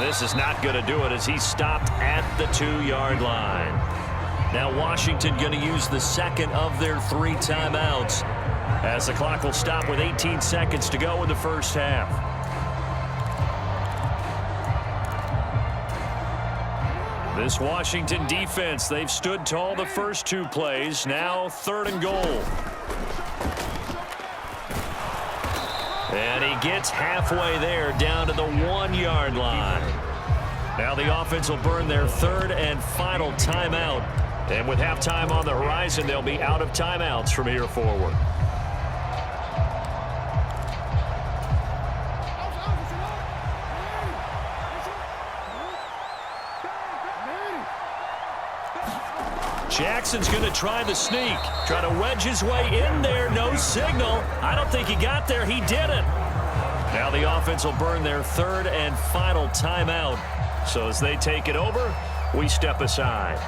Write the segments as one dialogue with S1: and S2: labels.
S1: This is not going to do it as he stopped at the 2-yard line. Now Washington going to use the second of their 3 timeouts as the clock will stop with 18 seconds to go in the first half. This Washington defense, they've stood tall the first 2 plays. Now 3rd and goal. And he gets halfway there down to the 1-yard line. Now the offense will burn their 3rd and final timeout. And with halftime on the horizon, they'll be out of timeouts from here forward. Jackson's going to try the sneak. Try to wedge his way in there. No signal. I don't think he got there. He didn't. Now the offense will burn their 3rd and final timeout. So as they take it over, we step aside.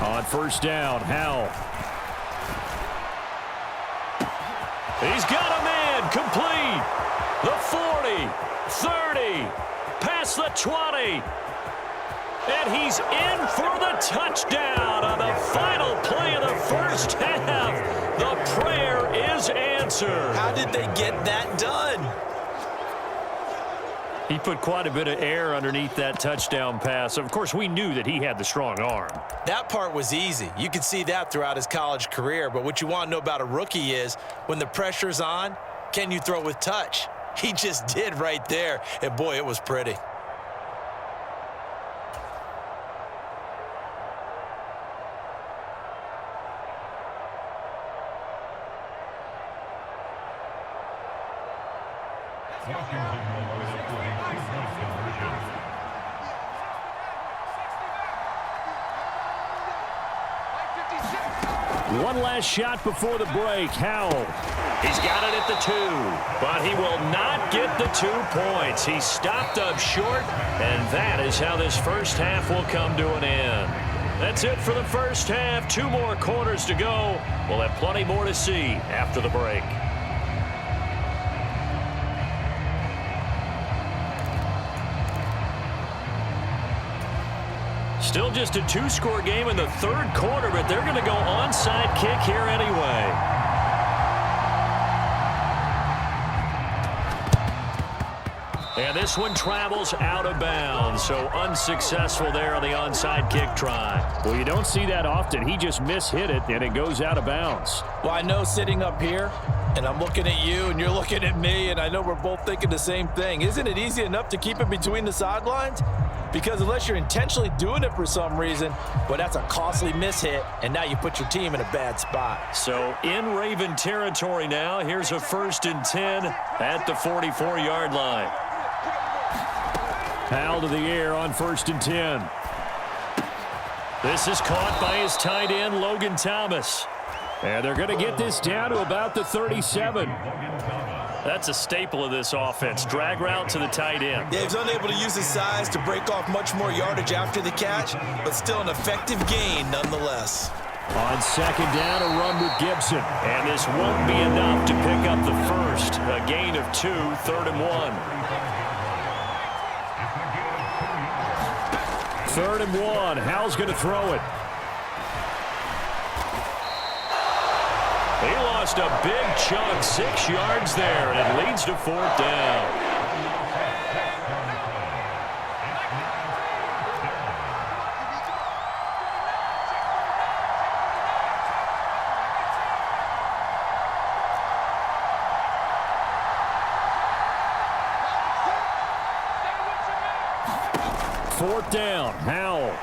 S1: On first down, Howell. He's got a man complete. The 40, 30, past the 20. And he's in for the touchdown on the final play of the first half. The prayer is answered.
S2: How did they get that done?
S1: He put quite a bit of air underneath that touchdown pass. Of course, we knew that he had the strong arm.
S2: That part was easy. You could see that throughout his college career. But what you want to know about a rookie is when the pressure's on, can you throw with touch? He just did right there. And, boy, it was pretty.
S1: One last shot before the break. Howell. He's got it at the 2, but he will not get the 2 points. He stopped up short, and that is how this first half will come to an end. That's it for the first half. 2 more quarters to go. We'll have plenty more to see after the break. Still just a 2-score game in the 3rd quarter, but they're going to go onside kick here anyway. And this one travels out of bounds, so unsuccessful there on the onside kick try.
S3: Well, you don't see that often. He just mishit it, and it goes out of bounds.
S2: Well, I know sitting up here, and I'm looking at you, and you're looking at me, and I know we're both thinking the same thing. Isn't it easy enough to keep it between the sidelines? Because unless you're intentionally doing it for some reason, well, that's a costly mishit, and now you put your team in a bad spot.
S1: So in Raven territory now, here's a 1st and 10 at the 44-yard line.
S3: Howell to the air on 1st and 10.
S1: This is caught by his tight end, Logan Thomas.
S3: And they're going to get this down to about the 37.
S1: That's a staple of this offense. Drag route to the tight end.
S2: Yeah, he's unable to use his size to break off much more yardage after the catch, but still an effective gain nonetheless.
S3: On 2nd down, a run with Gibson.
S1: And this won't be enough to pick up the first. A gain of 2, 3rd and 1.
S3: 3rd and 1. Howell's going to throw it.
S1: He lost a big chunk, 6 yards there, and it leads to 4th down.
S3: Fourth down, Howell.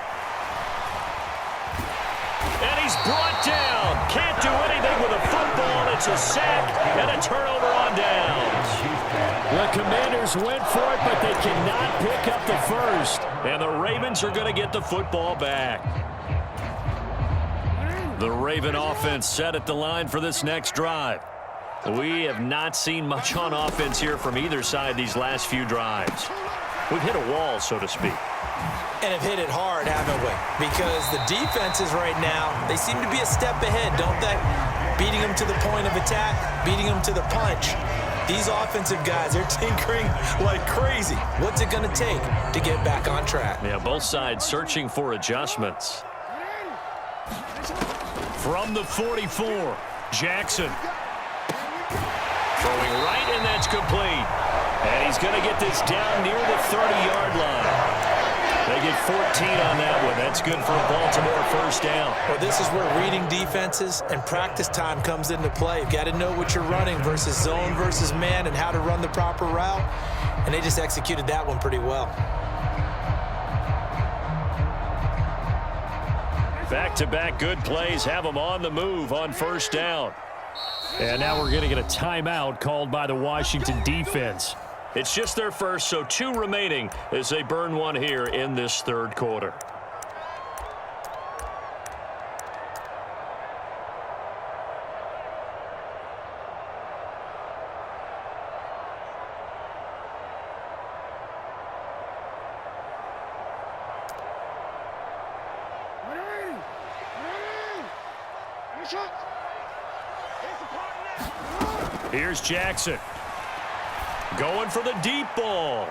S1: And he's brought down. Can't do anything with a football. It's a sack and a turnover on downs. Commanders went for it, but they cannot pick up the first. And the Ravens are going to get the football back. The Raven offense set at the line for this next drive. We have not seen much on offense here from either side these last few drives. We've hit a wall, so to speak.
S2: And have hit it hard, haven't we? Because the defenses right now, they seem to be a step ahead, don't they? Beating them to the point of attack, beating them to the punch. These offensive guys, they're tinkering like crazy. What's it going to take to get back on track?
S1: Yeah, both sides searching for adjustments. From the 44, Jackson. Throwing right, and that's complete. And he's going to get this down near the 30-yard line. They get 14 on that one. That's good for a Baltimore first down.
S2: Well, this is where reading defenses and practice time comes into play. You've got to know what you're running versus zone versus man and how to run the proper route. And they just executed that one pretty well.
S1: Back-to-back good plays have them on the move on first down.
S3: And now we're going to get a timeout called by the Washington defense.
S1: It's just their first, so 2 remaining as they burn one here in this third quarter. Here's Jackson. Going for the deep ball.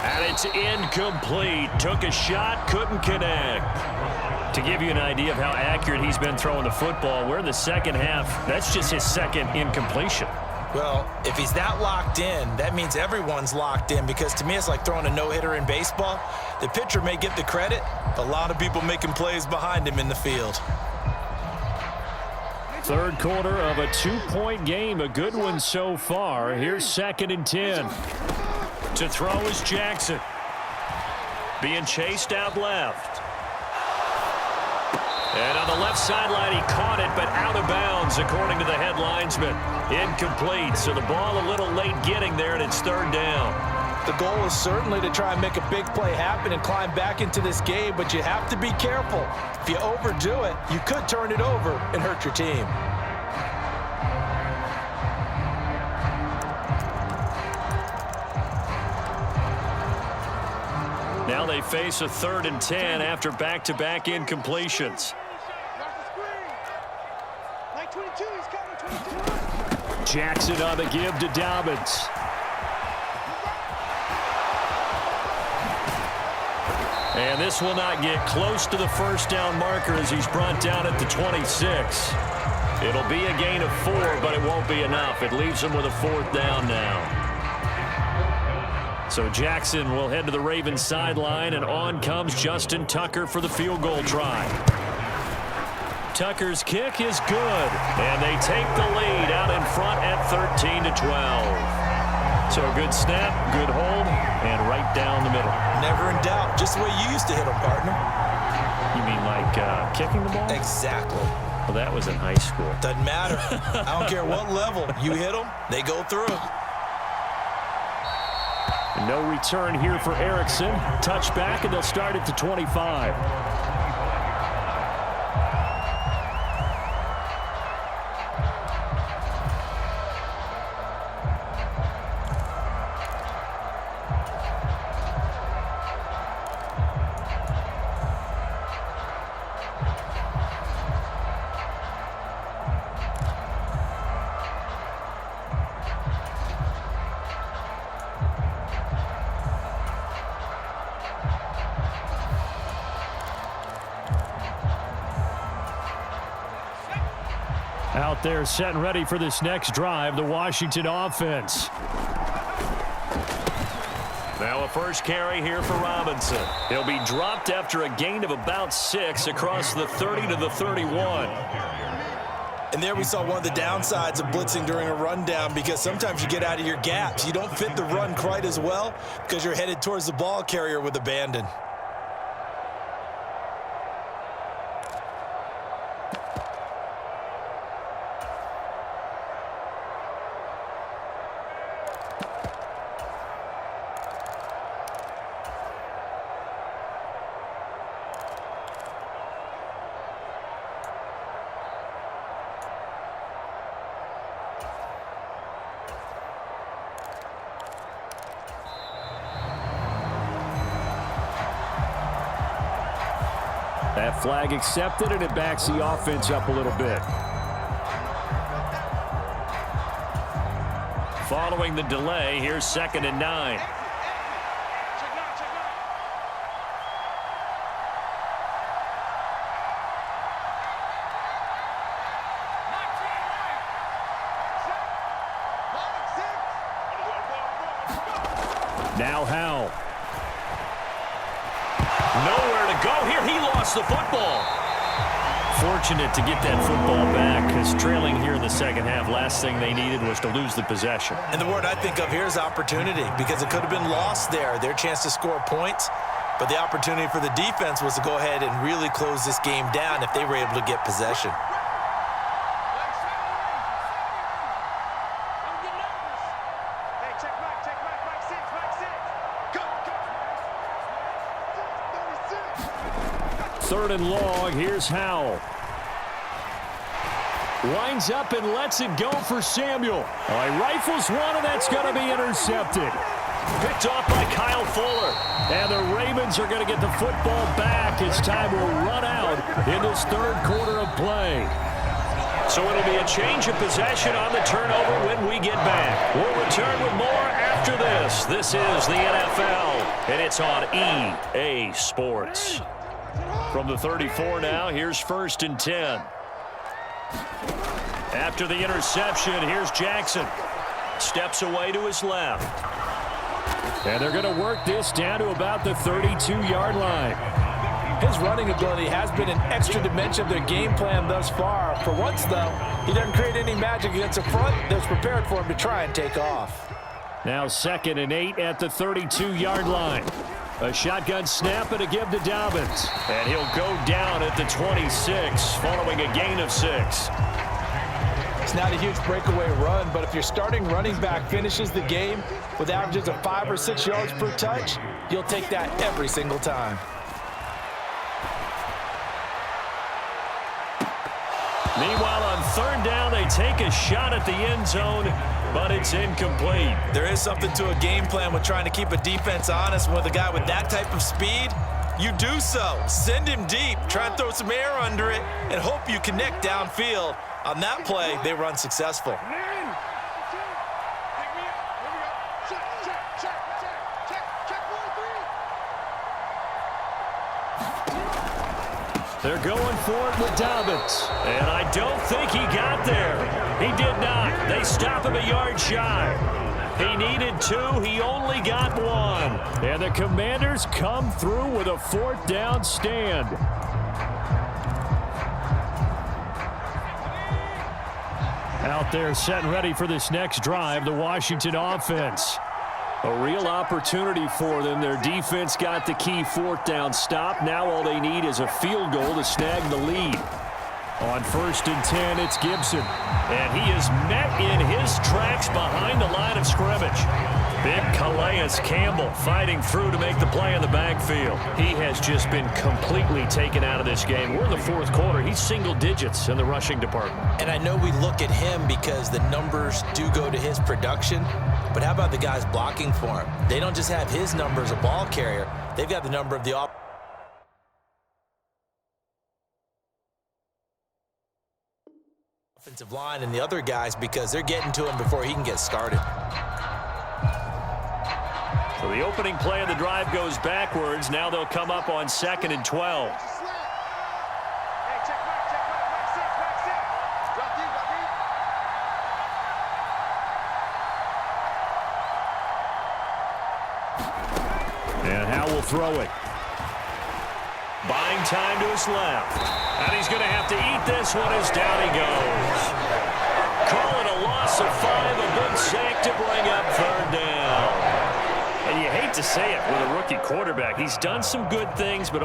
S1: And it's incomplete. Took a shot, couldn't connect. To give you an idea of how accurate he's been throwing the football, we're in the second half. That's just his second incompletion.
S2: Well, if he's that locked in, that means everyone's locked in, because to me it's like throwing a no-hitter in baseball. The pitcher may get the credit, but a lot of people making plays behind him in the field.
S3: Third quarter of a 2-point game, a good one so far. Here's 2nd and 10.
S1: To throw is Jackson. Being chased out left. And on the left sideline, he caught it, but out of bounds, according to the head linesman. Incomplete, so the ball a little late getting there, and it's third down.
S2: The goal is certainly to try and make a big play happen and climb back into this game, but you have to be careful. If you overdo it, you could turn it over and hurt your team.
S1: Now they face a 3rd and 10 after back-to-back incompletions.
S3: Jackson on the give to Dobbins.
S1: And this will not get close to the first down marker as he's brought down at the 26. It'll be a gain of 4, but it won't be enough. It leaves him with a 4th down now. So Jackson will head to the Ravens sideline, and on comes Justin Tucker for the field goal try. Tucker's kick is good, and they take the lead out in front at 13-12. So good snap, good hold, and right down the middle.
S2: Never in doubt. Just the way you used to hit them, partner.
S3: You mean like kicking the ball?
S2: Exactly.
S3: Well, that was in high school.
S2: Doesn't matter. I don't care what level. You hit them, they go through.
S3: No return here for Erickson. Touchback, and they'll start at the 25. Out there set and ready for this next drive, the Washington offense.
S1: Now a first carry here for Robinson. He'll be dropped after a gain of about 6 across the 30 to the 31.
S2: And there we saw one of the downsides of blitzing during a rundown, because sometimes you get out of your gaps. You don't fit the run quite as well because you're headed towards the ball carrier with abandon.
S3: That flag accepted, and it backs the offense up a little bit. Following the delay, here's 2nd and 9. Now Howell.
S1: Nowhere to go here. He lost the football.
S3: Fortunate to get that football back, because trailing here in the second half, last thing they needed was to lose the possession.
S2: And the word I think of here is opportunity, because it could have been lost there. Their chance to score points, but the opportunity for the defense was to go ahead and really close this game down if they were able to get possession.
S3: Third and long, here's Howell. Winds up and lets it go for Samuel. He rifles one, and that's going to be intercepted.
S1: Picked off by Kyle Fuller.
S3: And the Ravens are going to get the football back as time will run out in this third quarter of play.
S1: So it'll be a change of possession on the turnover when we get back. We'll return with more after this. This is the NFL, and it's on EA Sports.
S3: From the 34 now, here's 1st and 10.
S1: After the interception, here's Jackson. Steps away to his left.
S3: And they're going to work this down to about the 32-yard line.
S2: His running ability has been an extra dimension of their game plan thus far. For once, though, he doesn't create any magic against the front that's prepared for him to try and take off.
S3: Now 2nd and 8 at the 32-yard line. A shotgun snap and a give to Dobbins.
S1: And he'll go down at the 26 following a gain of 6.
S2: It's not a huge breakaway run, but if your starting running back finishes the game with averages of 5 or 6 yards per touch, you'll take that every single time.
S1: Meanwhile, on 3rd down, they take a shot at the end zone, but it's incomplete.
S2: There is something to a game plan with trying to keep a defense honest. With a guy with that type of speed, you do so. Send him deep, try and throw some air under it, and hope you connect downfield. On that play, they were unsuccessful.
S3: They're going for it with Dobbins.
S1: And I don't think he got there. He did not. They stop him a yard shy. He needed 2. He only got 1.
S3: And the Commanders come through with a 4th down stand. Out there set and ready for this next drive, the Washington offense. A real opportunity for them. Their defense got the key 4th down stop. Now all they need is a field goal to snag the lead. On 1st and 10, it's Gibson.
S1: And he is met in his tracks behind the line of scrimmage. Big Calais Campbell fighting through to make the play in the backfield. He has just been completely taken out of this game. We're in the 4th quarter. He's single digits in the rushing department.
S2: And I know we look at him because the numbers do go to his production, but how about the guys blocking for him? They don't just have his number as a ball carrier. They've got the number of the offensive line and the other guys because they're getting to him before he can get started.
S1: So the opening play of the drive goes backwards. Now they'll come up on 2nd and 12.
S3: And Howell will throw it.
S1: Buying time to his left. And he's going to have to eat this one as down he goes. Call it a loss of 5, a good sack to bring up 3rd down. And you hate to say it with a rookie quarterback. He's done some good things, but